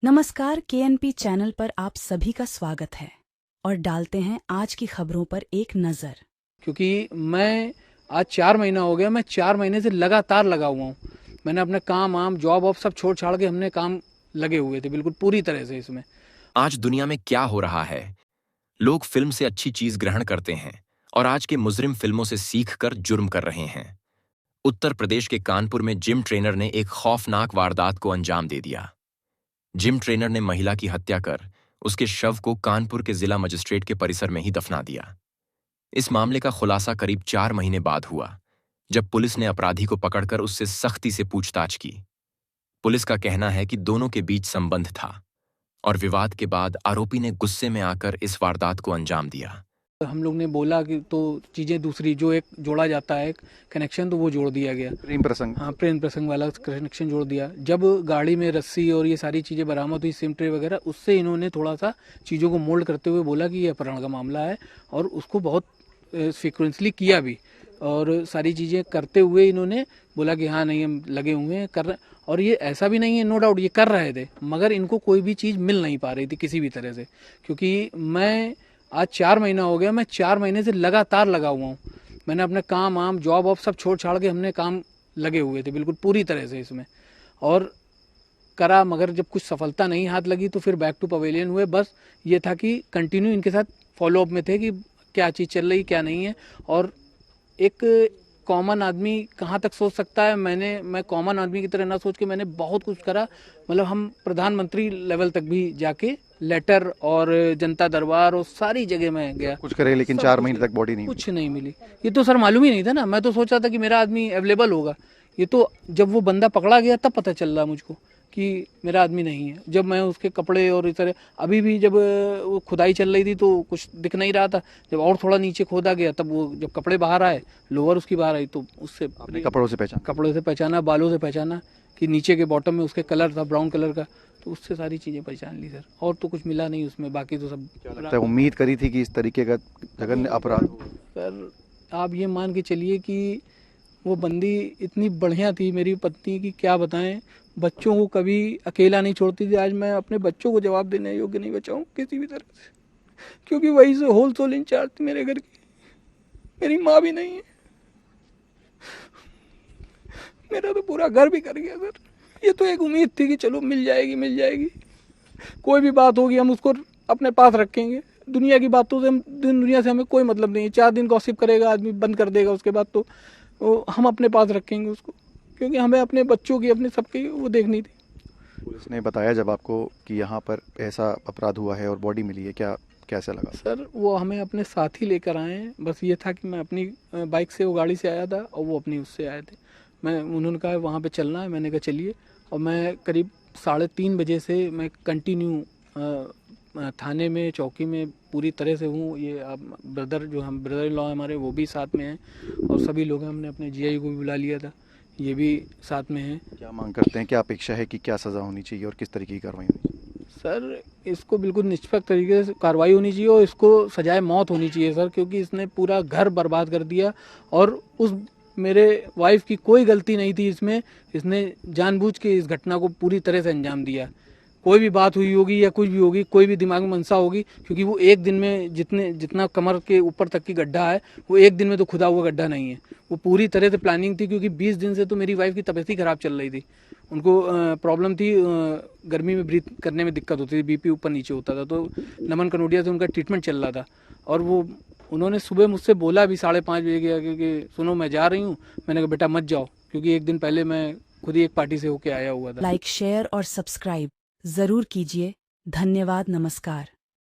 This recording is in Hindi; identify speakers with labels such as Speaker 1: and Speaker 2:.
Speaker 1: नमस्कार, केएनपी चैनल पर आप सभी का स्वागत है और डालते हैं आज की खबरों पर एक नज़र।
Speaker 2: क्योंकि मैं आज 4 महीना हो गया, मैं 4 महीने से लगातार लगा हुआ हूँ। मैंने अपने काम जॉब वॉब सब छोड़ छाड़ के हमने काम लगे हुए थे बिल्कुल पूरी तरह से इसमें।
Speaker 3: आज दुनिया में क्या हो रहा है? लोग फिल्म से अच्छी चीज ग्रहण करते हैं और आज के मुजरिम फिल्मों से सीख कर जुर्म कर रहे हैं। उत्तर प्रदेश के कानपुर में जिम ट्रेनर ने एक खौफनाक वारदात को अंजाम दे दिया। जिम ट्रेनर ने महिला की हत्या कर उसके शव को कानपुर के जिला मजिस्ट्रेट के परिसर में ही दफना दिया। इस मामले का खुलासा करीब 4 महीने बाद हुआ, जब पुलिस ने अपराधी को पकड़कर उससे सख्ती से पूछताछ की। पुलिस का कहना है कि दोनों के बीच संबंध था और विवाद के बाद आरोपी ने गुस्से में आकर इस वारदात को अंजाम दिया।
Speaker 2: हम लोग ने बोला कि तो चीज़ें दूसरी जो एक जोड़ा जाता है कनेक्शन, तो वो जोड़ दिया गया।
Speaker 4: प्रेम प्रसंग।
Speaker 2: हाँ, प्रेम प्रसंग वाला कनेक्शन जोड़ दिया। जब गाड़ी में रस्सी और ये सारी चीज़ें बरामद हुई, सिम ट्रे वगैरह, उससे इन्होंने थोड़ा सा चीज़ों को मोल्ड करते हुए बोला कि ये अपहरण का मामला है और उसको बहुत फ्रिक्वेंटली किया भी। और सारी चीज़ें करते हुए इन्होंने बोला कि हाँ नहीं, हम लगे हुए हैं कर रहे। और ये ऐसा भी नहीं है, नो डाउट ये कर रहे थे, मगर इनको कोई भी चीज़ मिल नहीं पा रही थी किसी भी तरह से। क्योंकि मैं आज 4 महीना हो गया, मैं 4 महीने से लगातार लगा हुआ हूँ। मैंने अपने काम जॉब वॉब सब छोड़ छाड़ के हमने काम लगे हुए थे बिल्कुल पूरी तरह से इसमें और करा, मगर जब कुछ सफलता नहीं हाथ लगी तो फिर बैक टू पवेलियन हुए। बस ये था कि कंटिन्यू इनके साथ फॉलोअप में थे कि क्या चीज़ चल रही क्या नहीं है। और एक कॉमन आदमी कहाँ तक सोच सकता है, मैं कॉमन आदमी की तरह ना सोच के मैंने बहुत कुछ करा। मतलब हम प्रधानमंत्री लेवल तक भी जाके लेटर और जनता दरबार और सारी जगह में गया,
Speaker 4: कुछ करे, लेकिन 4 महीने तक बॉडी नहीं
Speaker 2: कुछ नहीं मिली। ये तो सर मालूम ही नहीं था ना, मैं तो सोचा था कि मेरा आदमी अवेलेबल होगा। ये तो जब वो बंदा पकड़ा गया तब पता चल रहा मुझको कि मेरा आदमी नहीं है। जब मैं उसके कपड़े और इस तरह, अभी भी जब वो खुदाई चल रही थी तो कुछ दिख नहीं रहा था। जब और थोड़ा नीचे खोदा गया तब वो जब कपड़े बाहर आए, लोअर उसकी बाहर आई, तो उससे
Speaker 4: कपड़ों से
Speaker 2: पहचाना, बालों से पहचाना कि नीचे के बॉटम में उसके कलर था ब्राउन कलर का, तो उससे सारी चीज़ें पहचान ली सर। और तो कुछ मिला नहीं उसमें, बाकी तो सब।
Speaker 4: लगता है उम्मीद करी थी कि इस तरीके का जघन्य अपराध हो?
Speaker 2: सर आप ये मान के चलिए कि वो बंदी इतनी बढ़िया थी मेरी पत्नी की, क्या बताएं। बच्चों को कभी अकेला नहीं छोड़ती थी। आज मैं अपने बच्चों को जवाब देने योग्य नहीं बचाऊं किसी भी तरह से, क्योंकि वही से होल सोल इंचार्ज थी मेरे घर की। मेरी माँ भी नहीं है, मेरा तो पूरा घर भी कर गया सर। ये तो एक उम्मीद थी कि चलो मिल जाएगी, कोई भी बात होगी हम उसको अपने पास रखेंगे। दुनिया की बातों से दुनिया से हमें कोई मतलब नहीं है। 4 दिन गॉसिप करेगा आदमी, बंद कर देगा, उसके बाद तो हम अपने पास रखेंगे उसको, क्योंकि हमें अपने बच्चों की, अपने सबकी वो देखनी थी।
Speaker 4: पुलिस ने बताया जब आपको कि यहाँ पर ऐसा अपराध हुआ है और बॉडी मिली है, क्या कैसा लगा?
Speaker 2: सर वो हमें अपने साथ ही लेकर आए हैं। बस ये था कि मैं अपनी बाइक से, वो गाड़ी से आया था और वो अपनी उससे आए थे। उन्होंने कहा वहाँ पे चलना है, मैंने कहा चलिए। और मैं करीब 3:30 बजे से मैं कंटिन्यू थाने में, चौकी में पूरी तरह से हूँ। ये ब्रदर जो हम ब्रदर इन लॉ हमारे, वो भी साथ में हैं और सभी लोग हैं। हमने अपने जीआई को भी बुला लिया था, ये भी साथ में हैं।
Speaker 4: क्या मांग करते हैं, क्या अपेक्षा है कि क्या सज़ा होनी चाहिए और किस तरीके की कार्रवाई होनी चाहिए?
Speaker 2: सर इसको बिल्कुल निष्पक्ष तरीके से कार्रवाई होनी चाहिए और इसको सजाए मौत होनी चाहिए सर, क्योंकि इसने पूरा घर बर्बाद कर दिया और उस मेरे वाइफ की कोई गलती नहीं थी इसमें। इसने जानबूझ के इस घटना को पूरी तरह से अंजाम दिया। कोई भी बात हुई होगी या कुछ भी होगी, कोई भी दिमाग में मनसा होगी, क्योंकि वो एक दिन में जितना कमर के ऊपर तक की गड्ढा है, वो एक दिन में तो खुदा हुआ गड्ढा नहीं है। वो पूरी तरह से प्लानिंग थी, क्योंकि 20 दिन से तो मेरी वाइफ की तबीयत ही खराब चल रही थी। उनको प्रॉब्लम थी, गर्मी में ब्रीथ करने में दिक्कत होती थी, बीपी ऊपर नीचे होता था, तो नमन कनोडिया से उनका ट्रीटमेंट चल रहा था। और वो उन्होंने सुबह मुझसे बोला भी 5:30 बजे गया कि सुनो मैं जा रही हूँ। मैंने कहा बेटा मत जाओ, क्योंकि एक दिन पहले मैं खुद ही एक पार्टी से होके आया हुआ था।
Speaker 1: लाइक, शेयर और सब्सक्राइब जरूर कीजिए। धन्यवाद, नमस्कार।